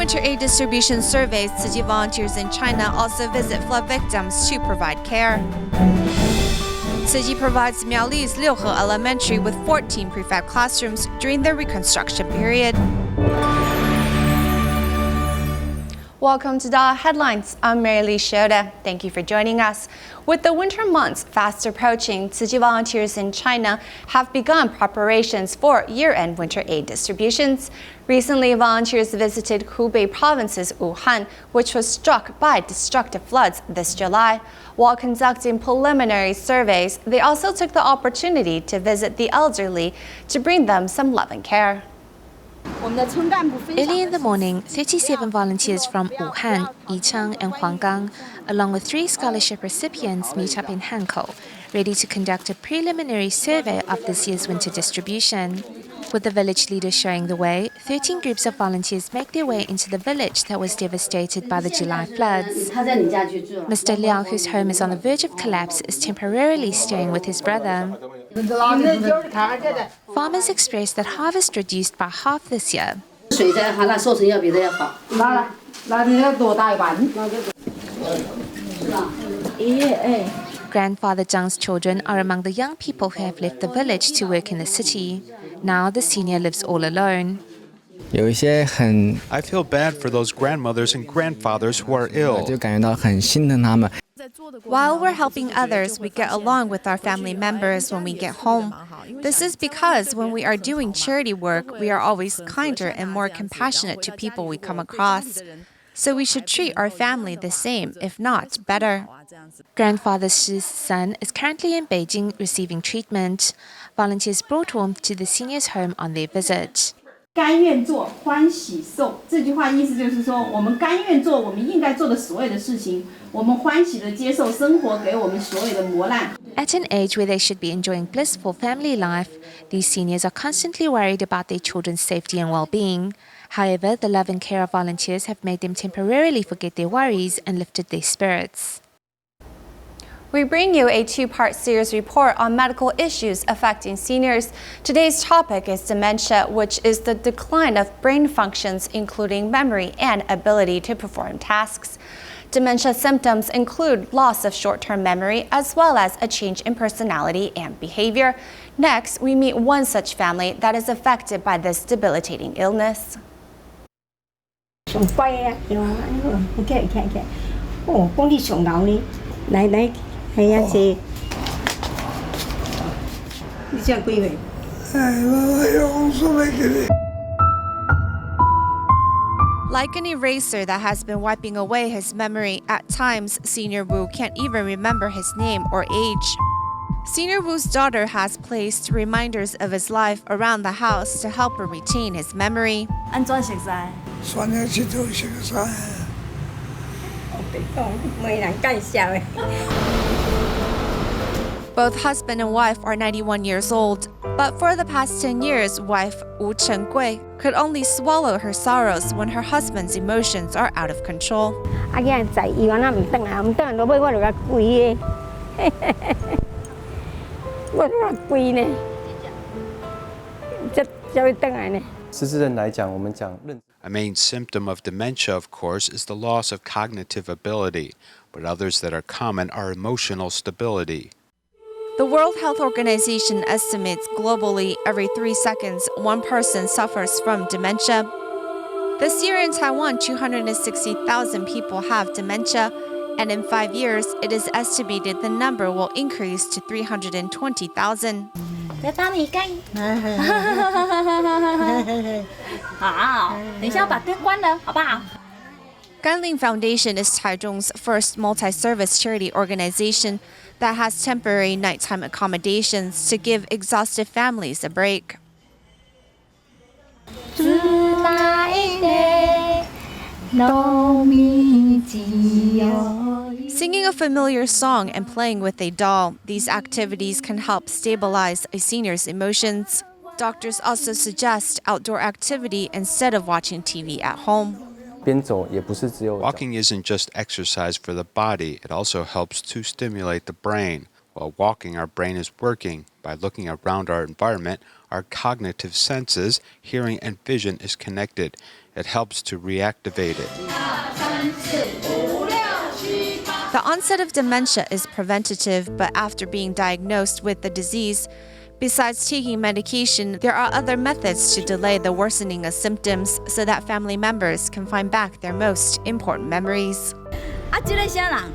winter aid distribution surveys, Tzu Chi volunteers in China also visit flood victims to provide care. Tzu Chi provides Miaoli's Liuhe Elementary with 14 prefab classrooms during the reconstruction period. Welcome to DaAi Headlines. I'm Miaoli. Thank you for joining us. With the winter months fast approaching, Tzu Chi volunteers in China have begun preparations for year-end winter aid distributions. Recently, volunteers visited Hubei province's武汉, which was struck by destructive floods this July. While conducting preliminary surveys, they also took the opportunity to visit the elderly to bring them some love and care. Early in the morning, 37 volunteers from Wuhan, Yicheng, and Huanggang, along with 3 scholarship recipients, meet up in Hankou, ready to conduct a preliminary survey of this year's winter distribution. With the village leaders showing the way, 13 groups of volunteers make their way into the village that was devastated by the July floods. Mr. Liang, whose home is on the verge of collapse, is temporarily staying with his brother. Farmers expressed that harvest reduced by half this year. Grandfather Zhang's children are among the young people who have left the village to work in the city. Now the senior lives all alone. I feel bad for those grandmothers and grandfathers who are ill. While we're helping others, we get along with our family members when we get home. This is because when we are doing charity work, we are always kinder and more compassionate to people we come across. So we should treat our family the same, if not better. Grandfather Shi's son is currently in Beijing receiving treatment. Volunteers brought warmth to the senior's home on their visit. 甘愿做，欢喜受。这句话意思就是说，我们甘愿做我们应该做的所有的事情，我们欢喜地接受生活给我们所有的磨难。 At an age where they should be enjoying blissful family life, these seniors are constantly worried about their children's safety and well-being. However, the love and care of volunteers have made them temporarily forget their worries and lifted their spirits. We bring you a 2-part series report on medical issues affecting seniors. Today's topic is dementia, which is the decline of brain functions, including memory and ability to perform tasks. Dementia symptoms include loss of short-term memory, as well as a change in personality and behavior. Next, we meet one such family that is affected by this debilitating illness. Like an eraser that has been wiping away his memory, at times, Senior Wu can't even remember his name or age. Senior Wu's daughter has placed reminders of his life around the house to help her retain his memory. Both husband and wife are 91 years old, but for the past 10 years, wife Wu Chenggui could only swallow her sorrows when her husband's emotions are out of control. A main symptom of dementia, of course, is the loss of cognitive ability, but others that are common are emotional stability. The World Health Organization estimates globally every 3 seconds, one person suffers from dementia. This year in Taiwan, 260,000 people have dementia, and in 5 years, it is estimated the number will increase to 320,000. Ganling Foundation is Taichung's first multi-service charity organization that has temporary nighttime accommodations to give exhausted families a break. Singing a familiar song and playing with a doll, these activities can help stabilize a senior's emotions. Doctors also suggest outdoor activity instead of watching TV at home. Walking isn't just exercise for the body, it also helps to stimulate the brain. While walking, our brain is working. By looking around our environment, our cognitive senses, hearing and vision, is connected. It helps to reactivate it. The onset of dementia is preventative, but after being diagnosed with the disease, besides taking medication, there are other methods to delay the worsening of symptoms so that family members can find back their most important memories. 这个啥人？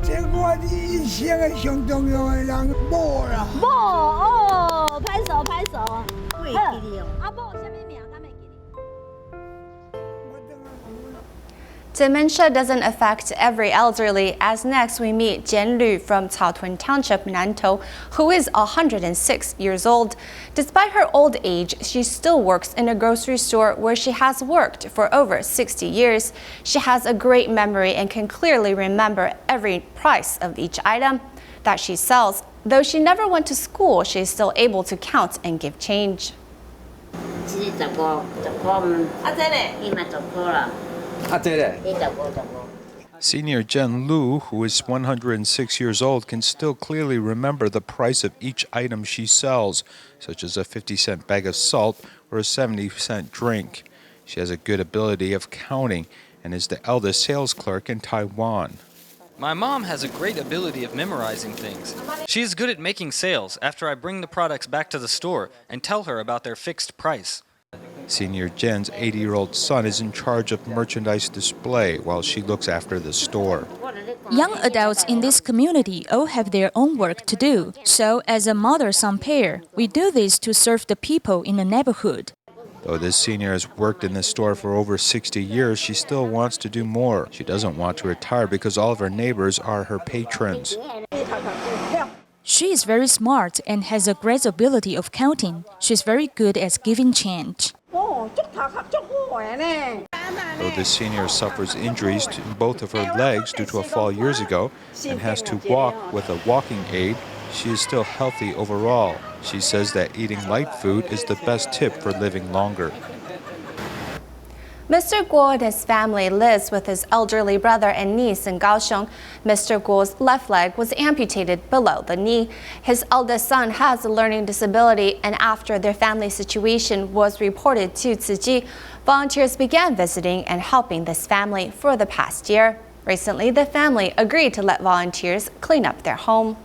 这我一生的上重要的人，某啦。某哦，拍手拍手。会记哩哦。啊，某什么名？敢会记哩？ Dementia doesn't affect every elderly, as next we meet Jian Lu from Caotun Township, Nantou, who is 106 years old. Despite her old age, she still works in a grocery store where she has worked for over 60 years. She has a great memory and can clearly remember every price of each item that she sells. Though she never went to school, she is still able to count and give change. Senior Jian Lu, who is 106 years old, can still clearly remember the price of each item she sells, such as a 50-cent bag of salt or a 70-cent drink. She has a good ability of counting and is the eldest sales clerk in Taiwan. My mom has a great ability of memorizing things. She is good at making sales after I bring the products back to the store and tell her about their fixed price. Senior Jen's 80-year-old son is in charge of merchandise display while she looks after the store. Young adults in this community all have their own work to do. So, as a mother-son pair, we do this to serve the people in the neighborhood. Though this senior has worked in the store for over 60 years, she still wants to do more. She doesn't want to retire because all of her neighbors are her patrons. She is very smart and has a great ability of counting. She's very good at giving change. Though the senior suffers injuries to both of her legs due to a fall years ago and has to walk with a walking aid, she is still healthy overall. She says that eating light food is the best tip for living longer. Mr. Guo and his family lives with his elderly brother and niece in Kaohsiung. Mr. Guo's left leg was amputated below the knee. His eldest son has a learning disability, and after their family situation was reported to Tzu Chi, volunteers began visiting and helping this family for the past year. Recently, the family agreed to let volunteers clean up their home.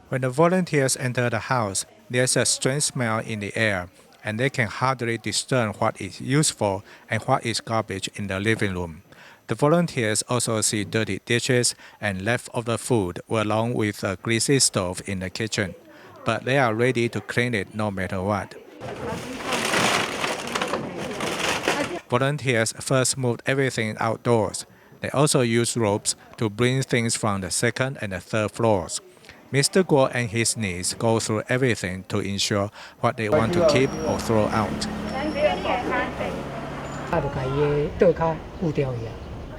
When the volunteers enter the house, there's a strange smell in the air, and they can hardly discern what is useful and what is garbage in the living room. The volunteers also see dirty dishes and leftover food along with a greasy stove in the kitchen, but they are ready to clean it no matter what. Volunteers first moved everything outdoors. They also use ropes to bring things from the second and the third floors. Mr. Guo and his niece go through everything to ensure what they want to keep or throw out.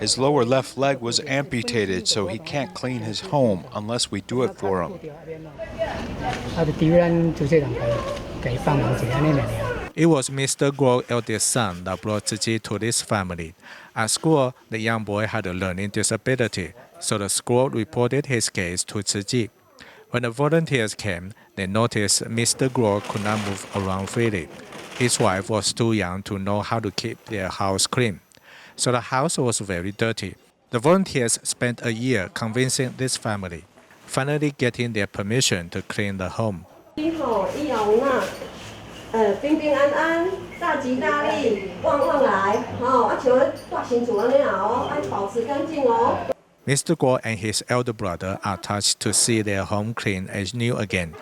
His lower left leg was amputated, so he can't clean his home unless we do it for him. It was Mr. Guo's eldest son that brought Tzu Chi to this family. At school, the young boy had a learning disability, so the school reported his case to Tzu Chi. When the volunteers came, they noticed Mr. Guo could not move around freely. His wife was too young to know how to keep their house clean, so the house was very dirty. The volunteers spent a year convincing this family, finally getting their permission to clean the home. 平平安安，大吉大利，旺旺来，像大新厝安尼啊，爱保持干净哦。 Mr. Guo and his elder brother are touched to see their home clean as new again.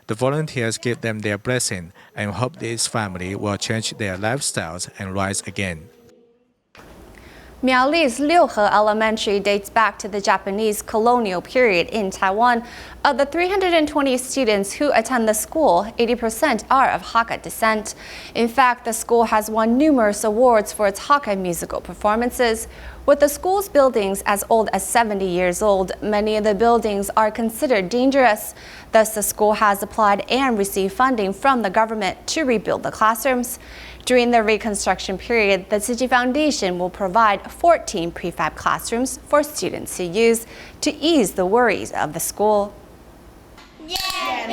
The volunteers give them their blessing and hope this family will change their lifestyles and rise again. Miaoli's Liuhe Elementary dates back to the Japanese colonial period in Taiwan. Of the 320 students who attend the school, 80% are of Hakka descent. In fact, the school has won numerous awards for its Hakka musical performances. With the school's buildings as old as 70 years old, many of the buildings are considered dangerous. Thus, the school has applied and received funding from the government to rebuild the classrooms. During the reconstruction period, the Tzu Chi Foundation will provide 14 prefab classrooms for students to use to ease the worries of the school. Yeah,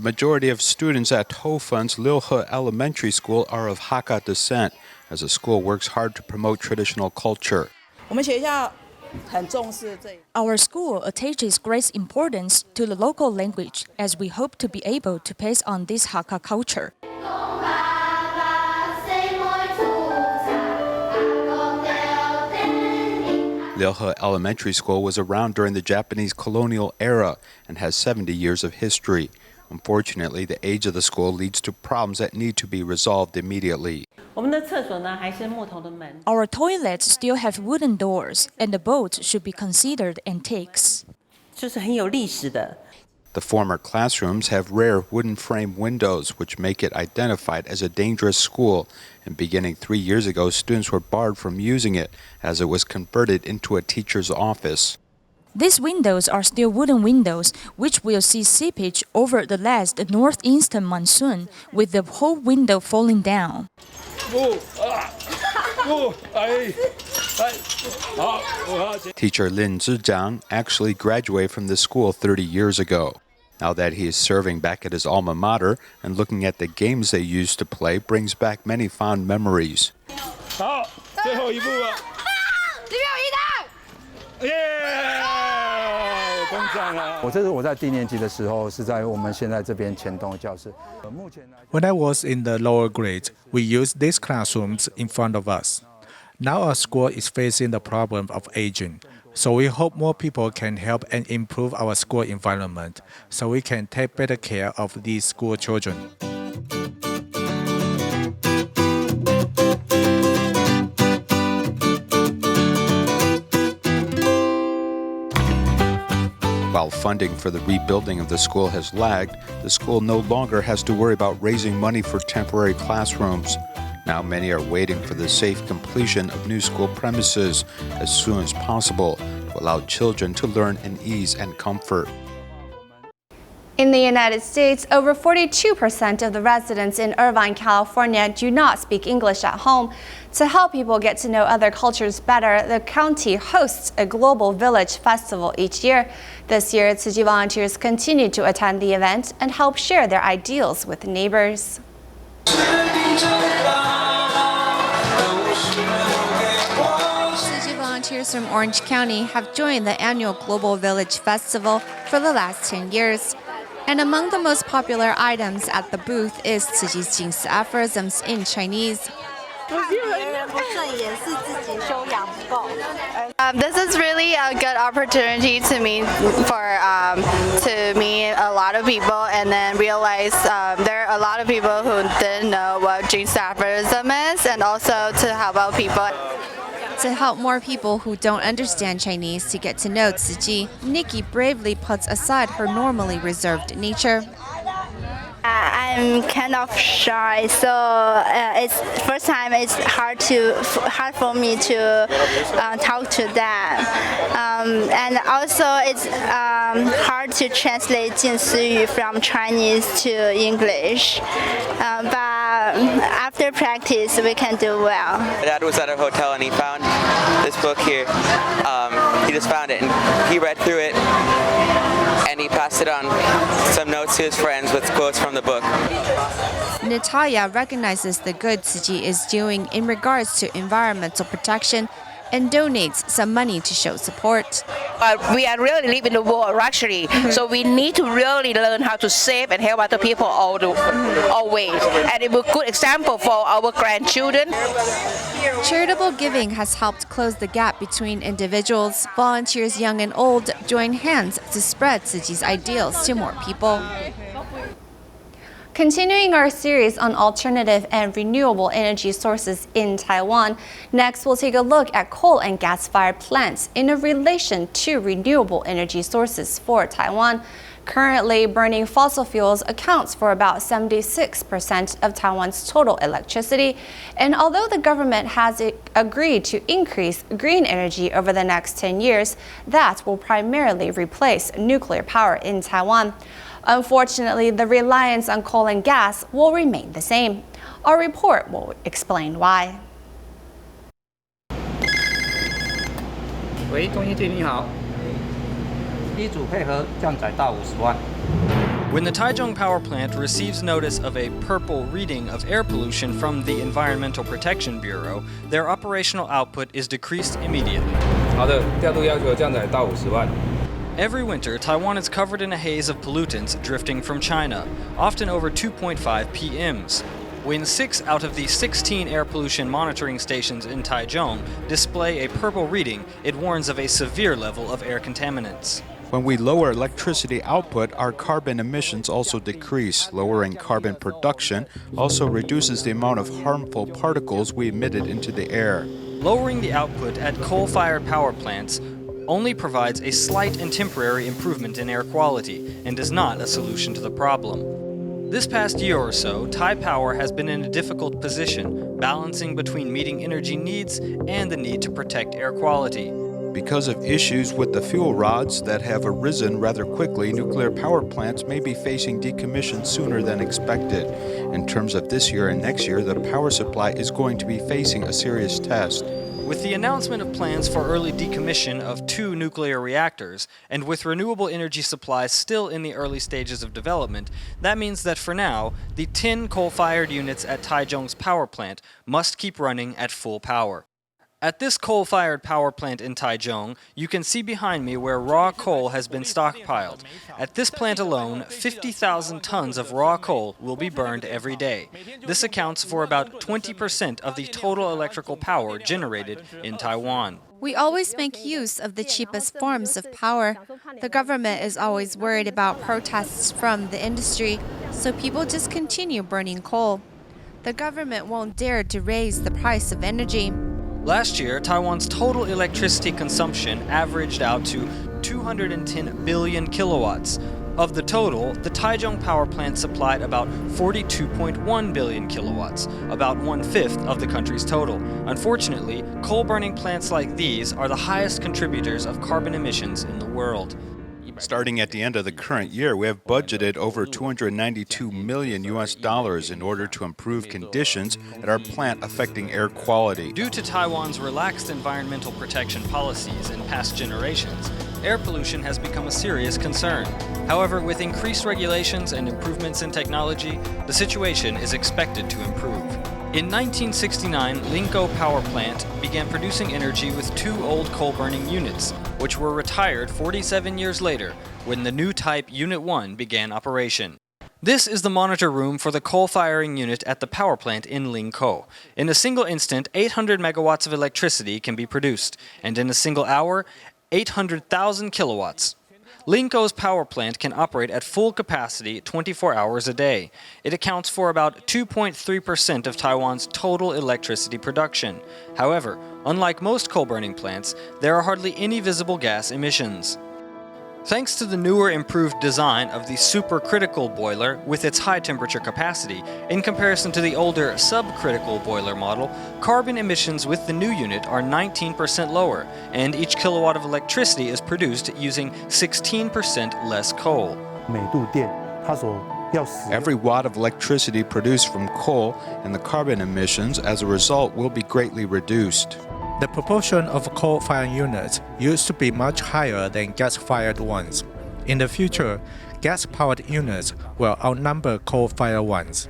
majority of students at Tofun's Liuhe Elementary School are of Hakka descent, as the school works hard to promote traditional culture. Our school attaches great importance to the local language as we hope to be able to pass on this Hakka culture. Liuhe Elementary School was around during the Japanese colonial era and has 70 years of history. Unfortunately, the age of the school leads to problems that need to be resolved immediately. Our toilets still have wooden doors, and the boats should be considered antiques. The former classrooms have rare wooden frame windows, which make it identified as a dangerous school. And beginning 3 years ago, students were barred from using it as it was converted into a teacher's office. These windows are still wooden windows, which will see seepage over the last northeastern monsoon, with the whole window falling down. Teacher Lin Zhijiang actually graduated from the school 30 years ago. Now that he is serving back at his alma mater and looking at the games they used to play brings back many fond memories. When I was in the lower grades, we used these classrooms in front of us. Now our school is facing the problem of aging, so we hope more people can help and improve our school environment so we can take better care of these school children. While funding for the rebuilding of the school has lagged, the school no longer has to worry about raising money for temporary classrooms. Now many are waiting for the safe completion of new school premises as soon as possible to allow children to learn in ease and comfort. In the United States, over 42% of the residents in Irvine, California do not speak English at home. To help people get to know other cultures better, the county hosts a global village festival each year. This year, Tzu Chi volunteers continue to attend the event and help share their ideals with neighbors. Volunteers from Orange County have joined the annual Global Village Festival for the last 10 years. And among the most popular items at the booth is Tzu Chi's Jingsi aphorisms in Chinese. This is really a good opportunity to meet a lot of people and then realize there are a lot of people who didn't know what Jingsi aphorism is, and also to help out people. To help more people who don't understand Chinese to get to know Tzu Chi, Nikki bravely puts aside her normally reserved nature. I'm kind of shy, so it's first time. It's hard for me to talk to them, and also it's hard to translate 近思语 from Chinese to English. But after practice, we can do well. My dad was at a hotel and he found this book here. He just found it and he read through it. And he passed it on some notes to his friends with quotes from the book. Natalia recognizes the good Tzu Chi is doing in regards to environmental protection and donates some money to show support. We are really living in the world actually, so we need to really learn how to save and help other people always. And it will be a good example for our grandchildren. Charitable giving has helped close the gap between individuals. Volunteers young and old join hands to spread Tzu Chi's ideals to more people. Continuing our series on alternative and renewable energy sources in Taiwan, next we'll take a look at coal and gas-fired plants in relation to renewable energy sources for Taiwan. Currently, burning fossil fuels accounts for about 76% of Taiwan's total electricity. And although the government has agreed to increase green energy over the next 10 years, that will primarily replace nuclear power in Taiwan. Unfortunately, the reliance on coal and gas will remain the same. Our report will explain why. 喂，中心队你好，一组配合降载到50万。When the Taichung power plant receives notice of a purple reading of air pollution from the Environmental Protection Bureau, their operational output is decreased immediately. 好的，调度要求降载到50万。 Every winter, Taiwan is covered in a haze of pollutants drifting from China, often over 2.5 PMs. When 6 out of the 16 air pollution monitoring stations in Taichung display a purple reading, it warns of a severe level of air contaminants. When we lower electricity output, our carbon emissions also decrease. Lowering carbon production also reduces the amount of harmful particles we emitted into the air. Lowering the output at coal-fired power plants only provides a slight and temporary improvement in air quality and is not a solution to the problem. This past year or so, Taipower has been in a difficult position, balancing between meeting energy needs and the need to protect air quality. Because of issues with the fuel rods that have arisen rather quickly, nuclear power plants may be facing decommission sooner than expected. In terms of this year and next year, the power supply is going to be facing a serious test. With the announcement of plans for early decommission of 2 nuclear reactors, and with renewable energy supplies still in the early stages of development, that means that for now, the 10 coal-fired units at Taichung's power plant must keep running at full power. At this coal-fired power plant in Taichung, you can see behind me where raw coal has been stockpiled. At this plant alone, 50,000 tons of raw coal will be burned every day. This accounts for about 20% of the total electrical power generated in Taiwan. We always make use of the cheapest forms of power. The government is always worried about protests from the industry, so people just continue burning coal. The government won't dare to raise the price of energy. Last year, Taiwan's total electricity consumption averaged out to 210 billion kilowatts. Of the total, the Taichung power plant supplied about 42.1 billion kilowatts, about 1/5 of the country's total. Unfortunately, coal-burning plants like these are the highest contributors of carbon emissions in the world. Starting at the end of the current year, we have budgeted over $292 million in order to improve conditions at our plant affecting air quality. Due to Taiwan's relaxed environmental protection policies in past generations, air pollution has become a serious concern. However, with increased regulations and improvements in technology, the situation is expected to improve. In 1969, Linko Power Plant began producing energy with 2 old coal-burning units, which were retired 47 years later when the new type Unit 1 began operation. This is the monitor room for the coal-firing unit at the power plant in Linko. In a single instant, 800 megawatts of electricity can be produced, and in a single hour, 800,000 kilowatts. Linko's power plant can operate at full capacity 24 hours a day. It accounts for about 2.3% of Taiwan's total electricity production. However, unlike most coal-burning plants, there are hardly any visible gas emissions. Thanks to the newer improved design of the supercritical boiler with its high temperature capacity, in comparison to the older subcritical boiler model, carbon emissions with the new unit are 19% lower, and each kilowatt of electricity is produced using 16% less coal. Every watt of electricity produced from coal and the carbon emissions as a result will be greatly reduced. The proportion of coal-fired units used to be much higher than gas-fired ones. In the future, gas-powered units will outnumber coal-fired ones.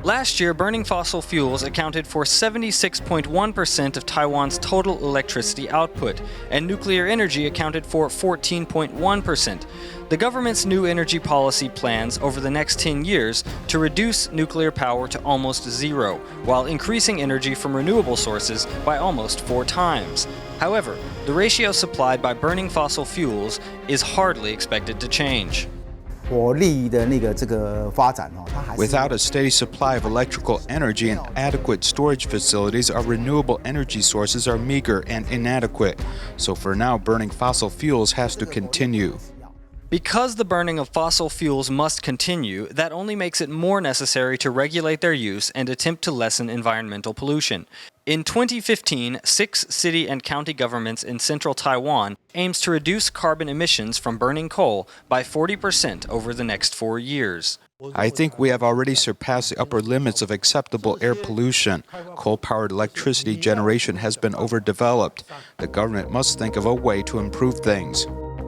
Last year, burning fossil fuels accounted for 76.1% of Taiwan's total electricity output, and nuclear energy accounted for 14.1%. The government's new energy policy plans over the next 10 years to reduce nuclear power to almost zero, while increasing energy from renewable sources by almost 4 times. However, the ratio supplied by burning fossil fuels is hardly expected to change. Without a steady supply of electrical energy and adequate storage facilities, our renewable energy sources are meager and inadequate. So for now, burning fossil fuels has to continue. Because the burning of fossil fuels must continue, that only makes it more necessary to regulate their use and attempt to lessen environmental pollution. In 2015, 6 city and county governments in central Taiwan aims to reduce carbon emissions from burning coal by 40% over the next 4 years. I think we have already surpassed the upper limits of acceptable air pollution. Coal-powered electricity generation has been overdeveloped. The government must think of a way to improve things.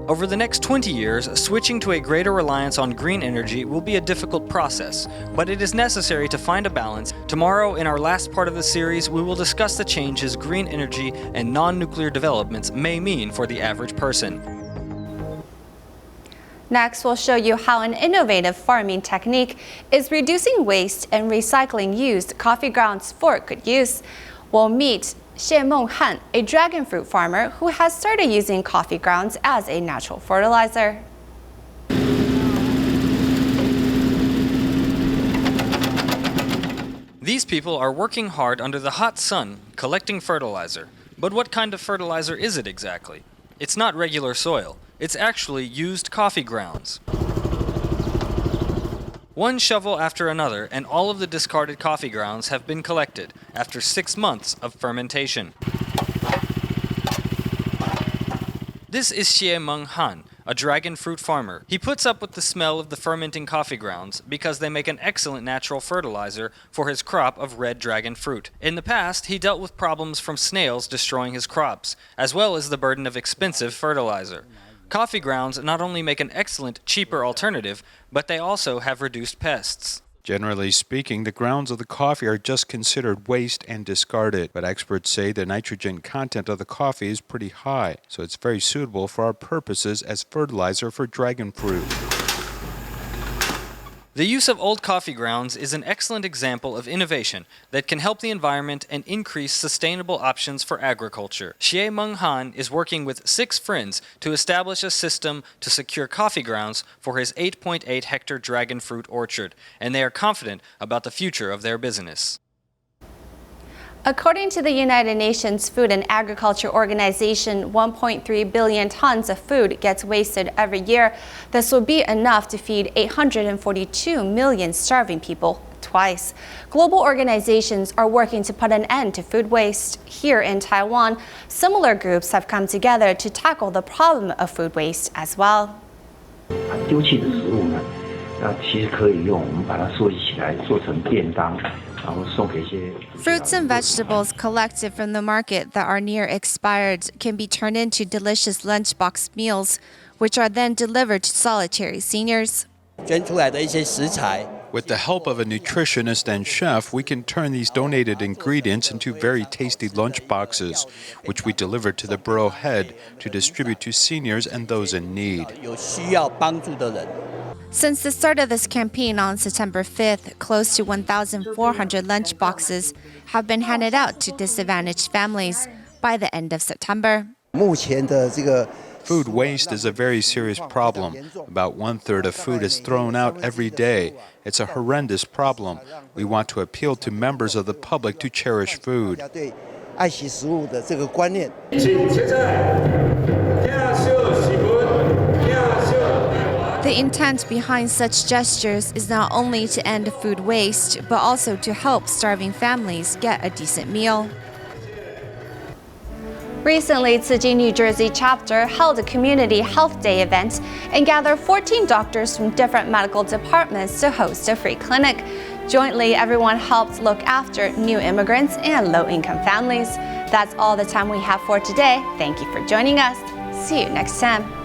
Over the next 20 years, switching to a greater reliance on green energy will be a difficult process, but it is necessary to find a balance. Tomorrow, in our last part of the series, we will discuss the changes green energy and non-nuclear developments may mean for the average person. Next, we'll show you how an innovative farming technique is reducing waste and recycling used coffee grounds for good use. We'll meet Xie Menghan, a dragon fruit farmer who has started using coffee grounds as a natural fertilizer. These people are working hard under the hot sun, collecting fertilizer. But what kind of fertilizer is it exactly? It's not regular soil. It's actually used coffee grounds. One shovel after another, and all of the discarded coffee grounds have been collected after 6 months of fermentation. This is Xie Menghan, a dragon fruit farmer. He puts up with the smell of the fermenting coffee grounds because they make an excellent natural fertilizer for his crop of red dragon fruit. In the past, he dealt with problems from snails destroying his crops, as well as the burden of expensive fertilizer. Coffee grounds not only make an excellent, cheaper alternative, but they also have reduced pests. Generally speaking, the grounds of the coffee are just considered waste and discarded, but experts say the nitrogen content of the coffee is pretty high, so it's very suitable for our purposes as fertilizer for dragon fruit. The use of old coffee grounds is an excellent example of innovation that can help the environment and increase sustainable options for agriculture. Xie Menghan is working with 6 friends to establish a system to secure coffee grounds for his 8.8-hectare dragon fruit orchard, and they are confident about the future of their business. According to the United Nations Food and Agriculture Organization, 1.3 billion tons of food gets wasted every year. This will be enough to feed 842 million starving people twice. Global organizations are working to put an end to food waste. Here in Taiwan, similar groups have come together to tackle the problem of food waste as well. 丢弃的食物呢，其实可以用，我们把它收集起来做成便当。 Fruits and vegetables collected from the market that are near expired can be turned into delicious lunchbox meals, which are then delivered to solitary seniors. With the help of a nutritionist and chef, we can turn these donated ingredients into very tasty lunch boxes, which we deliver to the borough head to distribute to seniors and those in need. Since the start of this campaign on September 5th, close to 1,400 lunch boxes have been handed out to disadvantaged families by the end of September. Food waste is a very serious problem. About 1/3 of food is thrown out every day. It's a horrendous problem. We want to appeal to members of the public to cherish food. The intent behind such gestures is not only to end food waste, but also to help starving families get a decent meal. Recently, Tzu Chi, New Jersey chapter held a community health day event and gathered 14 doctors from different medical departments to host a free clinic. Jointly, everyone helped look after new immigrants and low-income families. That's all the time we have for today. Thank you for joining us. See you next time.